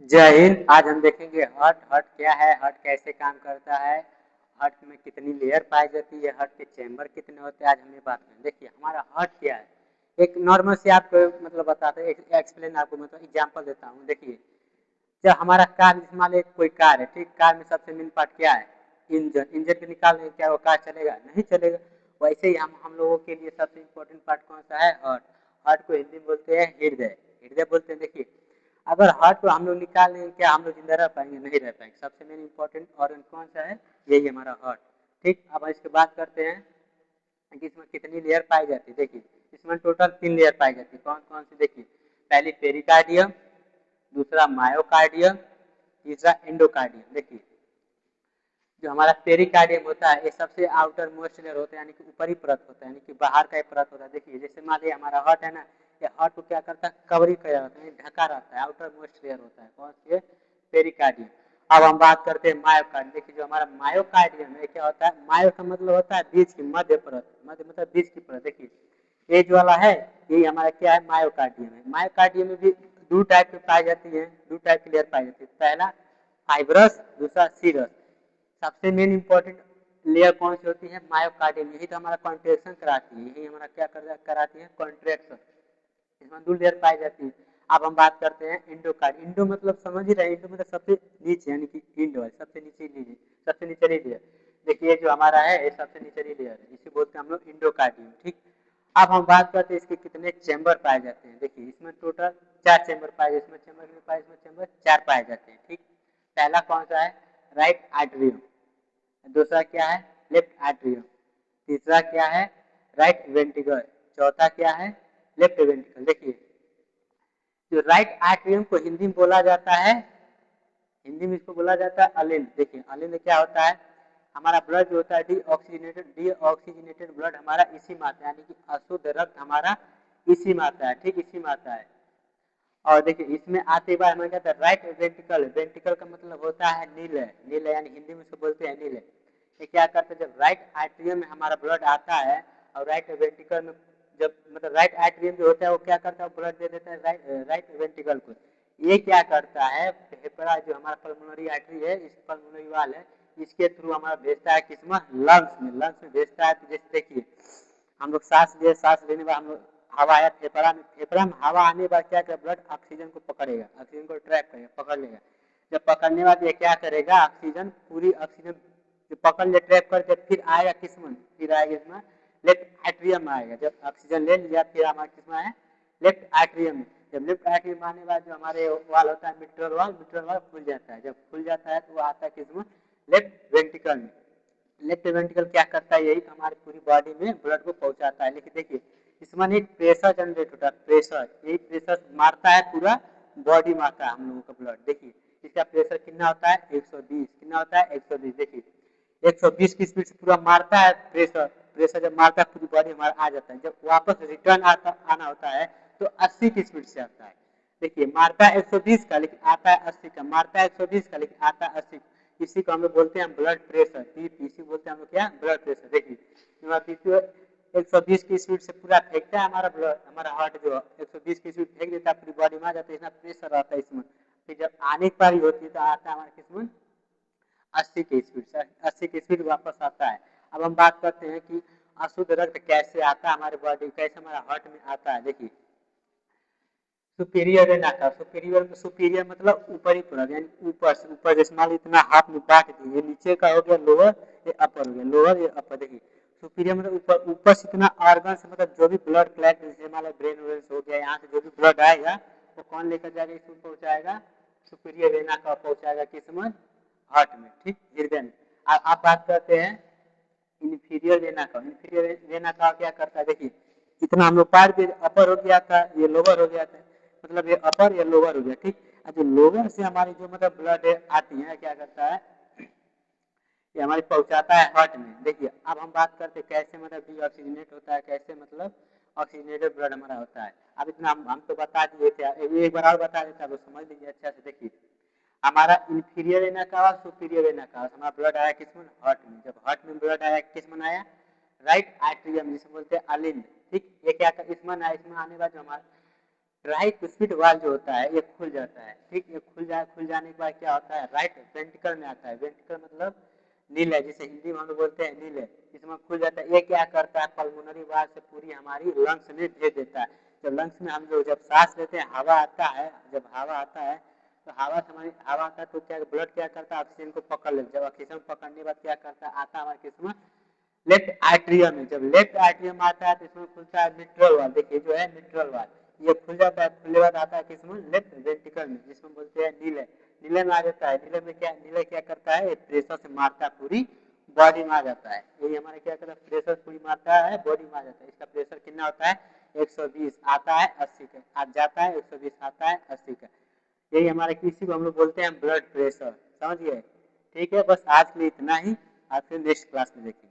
जय हिंद। आज हम देखेंगे हार्ट। हार्ट क्या है, हार्ट कैसे काम करता है, हार्ट में कितनी लेयर पाई जाती है, हार्ट के चैम्बर कितने होते हैं, आज हम ये बात करें। देखिए हमारा हार्ट क्या है, एक नॉर्मल से आपको मतलब बताते हैं, एक्सप्लेन आपको मतलब एग्जांपल देता हूँ। देखिए जब हमारा कार, मान लीजिए कोई कार है, ठीक, कार में सबसे मेन पार्ट क्या है, इंजन। इंजन को निकाल देंगे, क्या वो कार चलेगा? नहीं चलेगा। वैसे ही हम लोगों के लिए सबसे इम्पोर्टेंट पार्ट कौन सा है? हार्ट। हार्ट को हिंदी में बोलते हैं हृदय। हृदय बोलते हैं। देखिए अगर हार्ट को हम लोग निकाल देंगे, क्या हम लोग जिंदा रह पाएंगे? नहीं रह पाएंगे। सबसे मेन इंपॉर्टेंट ऑर्गन कौन सा है? यही हमारा हार्ट। ठीक, अब इसके बात करते हैं कि इसमें कितनी लेयर पाई जाती है। देखिए इसमें टोटल 3 लेयर पाई जाती है। कौन कौन सी? देखिए पहली पेरिकार्डियम, दूसरा मायोकार्डियम, तीसरा एंडोकार्डियम। देखिए जो हमारा पेरिकार्डियम होता है ये सबसे आउटर मोस्ट लेयर होता है, यानी कि ऊपरी परत होता है, यानी कि बाहर का परत होता है। देखिए जैसे मान लीजिए हमारा हार्ट है ना, ये हार्ट को क्या करता है? कवरिंग कर रहता है, ढका रहता है, आउटर मोस्ट लेयर होता है। कौन सी? पेरिकार्डियम। अब हम बात करते हैं मायोकार्डियम। देखिए जो हमारा मायोकार्डियम है क्या होता है? मायो का मतलब होता है बीच की, मध्य परत, मध्य मतलब बीच की परत। देखिए एज वाला है, यही हमारा क्या है? मायोकार्डियम है। मायोकार्डियम में भी दो टाइप की पाई जाती है, दो टाइप की लेयर पाई जाती है। पहला फाइब्रस, दूसरा सीरस। सबसे मेन इंपॉर्टेंट लेयर कौन सी होती है? मायोकार्डियम। यही तो हमारा कॉन्ट्रेक्शन कराती है, यही हमारा क्या कराती है? कॉन्ट्रेक्शन। इसमें दो लेयर पाई जाती है। अब हम बात करते हैं इंडोकार्ड। इंडो मतलब समझ ही रहे, इंडो मतलब सबसे नीचे, यानी कि इंडो है सबसे नीचे लीजिए, सबसे निचली लेयर। देखिए जो हमारा है ये सबसे निचली लेयर है, इसे बोलते हैं हम लोग इंडोकार्डियम। ठीक, अब हम बात करते हैं इसके कितने चैम्बर पाए जाते हैं। देखिए इसमें टोटल 4 चैम्बर पाए जाते हैं। इसमें चैम्बर में पाए, इसमें चैम्बर 4 पाए जाते हैं। ठीक, पहला कौन सा है? Right atrium. दूसरा क्या है? Left atrium. तीसरा क्या है? Right ventricle. चौथा क्या है? Left ventricle. देखिए जो राइट आर्टरियम को हिंदी में बोला जाता है, हिंदी में इसको बोला जाता है अलिंद। देखिए अलिंद क्या होता है? हमारा ब्लड जो होता है डीऑक्सीजनेटेड ब्लड हमारा इसी में आता है, यानी कि अशुद्ध रक्त हमारा इसी में आता है। ठीक, इसी में आता है। और देखिए इसमें आते बाद हमारे कहता है राइट वेंट्रिकल। वेंट्रिकल का मतलब होता है नील है, नील है, यानी हिंदी में इसको बोलते हैं नील है। ये क्या करते हैं? जब राइट आर्टरियम में हमारा ब्लड आता है और राइट वेंट्रिकल में, जब मतलब राइट आर्टरियम जो होता है वो क्या करता है? ब्लड दे देता है राइट वेंट्रिकल को। ये क्या करता है? फेफड़ा जो हमारा पल्मोनरी आर्टरी है, इस पल्मोनरी वाल है, इसके थ्रू हमारा भेजता है किसमें? लंग्स में। लंग्स में भेजता है। तो जैसे देखिए हम लोग सांस लिए, सांस लेने बाद हम लोग हवा आया फेफड़ा में, फेफड़ा में हवा आने के बाद क्या करेगा? ब्लड ऑक्सीजन को पकड़ेगा, ऑक्सीजन को ट्रैप करेगा, पकड़ लेगा। जब पकड़ने बाद ये क्या करेगा? ऑक्सीजन, पूरी ऑक्सीजन जो पकड़ ले, ट्रैप करके फिर आएगा किसमें? फिर आएगा इसमें लेफ्ट एट्रियम में आएगा। जब ऑक्सीजन ले लिया फिर हमारा किसमें है? लेफ्ट एट्रियम में। जब लेफ्ट एट्रियम आने के बाद जो हमारे वाल होता है मिट्रल वाल, मिट्रल वाल खुल जाता है। जब खुल जाता है तो वो आता है किसमें? लेफ्ट वेंट्रिकल में। लेफ्ट वेंट्रिकल क्या करता है? यही हमारी पूरी बॉडी में ब्लड को पहुंचाता है। लेकिन देखिए इसमें एक प्रेशर जनरेट होता है, प्रेशर, यही प्रेशर मारता है पूरा बॉडी में आता है हम लोगों का ब्लड। देखिए इसका प्रेशर कितना होता है? 120। कितना होता है? 120। देखिए 120 की स्पीड से पूरा मारता है प्रेशर। प्रेशर जब मारता है पूरी बॉडी हमारा आ जाता है। जब वापस रिटर्न आना होता है तो 80 की स्पीड से आता है। देखिए मारता है 120 का लेकिन आता है 80 का, मारता है 120 का लेकिन आता है 80। इसी को हम लोग बोलते हैं ब्लड प्रेशर, इसी बोलते हैं हम लोग क्या? Blood pressure. देखिए बीपी 120 की स्पीड से पूरा फेंकता है हमारा ब्लड, हमारा हार्ट जो 120 की स्पीड फेंक देता है पूरी बॉडी में आ जाता है, इतना प्रेशर रहता है इसमें। फिर जब आने की बारी होती है तो आता है हमारे किसमें? 80 की स्पीड से, 80 की स्पीड वापस आता है। अब हम बात करते हैं कि अशुद्ध रक्त कैसे आता है हमारे बॉडी, कैसे हमारा हार्ट में आता है। देखिए सुपीरियर वेन आता है। सुपीरियर, सुपीरियर मतलब ऊपरी परत, यानी ऊपर से ऊपर। जैसे मान लो इतना हाथ में बांट दिए, ये नीचे का हो गया लोअर, ये अपर हो गया लोअर, ये अपर। देखिए सुपीरियर मतलब ऊपर, ऊपर से इतना ऑर्गन से, मतलब जो भी ब्लड क्लैट, जैसे मान लो ब्रेन वेन हो गया, यहाँ से जो भी ब्लड आएगा वो कौन लेकर जाएगा? इसमें पहुंचाएगा सुपीरियर वेना का, पहुंचाएगा किसमें? हार्ट में। ठीक, हृदय में। आप बात करते हैं इंफीरियर वेना का। इंफीरियर वेना का क्या करता है? देखिए इतना हम लोग पार दिए, अपर हो गया था, ये लोअर हो गया था, मतलब ये अपर या लोअर हो गया। ठीक, जो लोअर से हमारी जो मतलब ब्लड आती है क्या करता है? ये हमारी पहुंचाता है हार्ट में। देखिए अब हम बात करते हैं कैसे मतलब डीऑक्सीजनेट होता है, कैसे मतलब ऑक्सीजनेटेड ब्लड हमारा होता है। अब इतना हम तो बता दिए थे, एक बार और बता देता है, समझ लीजिए अच्छा से। देखिए हमारा इंफीरियर वेना का और सुपीरियर वेना का, हमारा ब्लड आया किसमें? हार्ट में। जब हार्ट में ब्लड आया किसमें आया? राइट आर्टरियम, जिसे बोलते हैं अलिंद। ठीक, ये क्या कर इसमें आया? इसमें आने बाद जो हमारा ट्राइकुस्पिड वाल जो होता है ये खुल जाता है, ठीक। ये खुल जाने के बाद क्या होता है, राइट वेंट्रिकल में आता है। वेंट्रिकल मतलब नील है, जिसे हिंदी में हम लोग बोलते हैं नील है, इसमें खुल जाता है। ये क्या करता है, पल्मोनरी वाल से पूरी हमारी लंग्स में भेज देता है। जब लंग्स में हम लोग जब सांस लेते हैं, हवा आता है, जब हवा आता है तो हवा आता है तो क्या ब्लड क्या करता है, ऑक्सीजन को पकड़ लेता है। जब ऑक्सीजन पकड़ने के बाद क्या करता है, आता है हमारे किस्म लेफ्ट आर्ट्रियम में। जब लेफ्ट आर्ट्रियम आता है तो इसमें खुलता है मिट्रल वाल। देखिए जो है मिट्रल वाल, ये खुल जाता है। खुलने के बाद आता है किसमें, लेफ्ट वेंट्रिकल में, जिसमें बोलते हैं नीले। नीले में आ जाता है। नीले क्या करता है, प्रेशर से मारता है, पूरी बॉडी में आ जाता है। यही हमारे क्या करता है, प्रेशर पूरी मारता है, बॉडी में आ जाता है। इसका प्रेशर कितना होता है, 120 आता है 80 का, आज जाता है 120 आता है 80 का। यही हमारे किसी को हम लोग बोलते हैं ब्लड प्रेशर, समझिए। ठीक है, बस आज के लिए इतना ही, आज फिर नेक्स्ट क्लास में देखेंगे।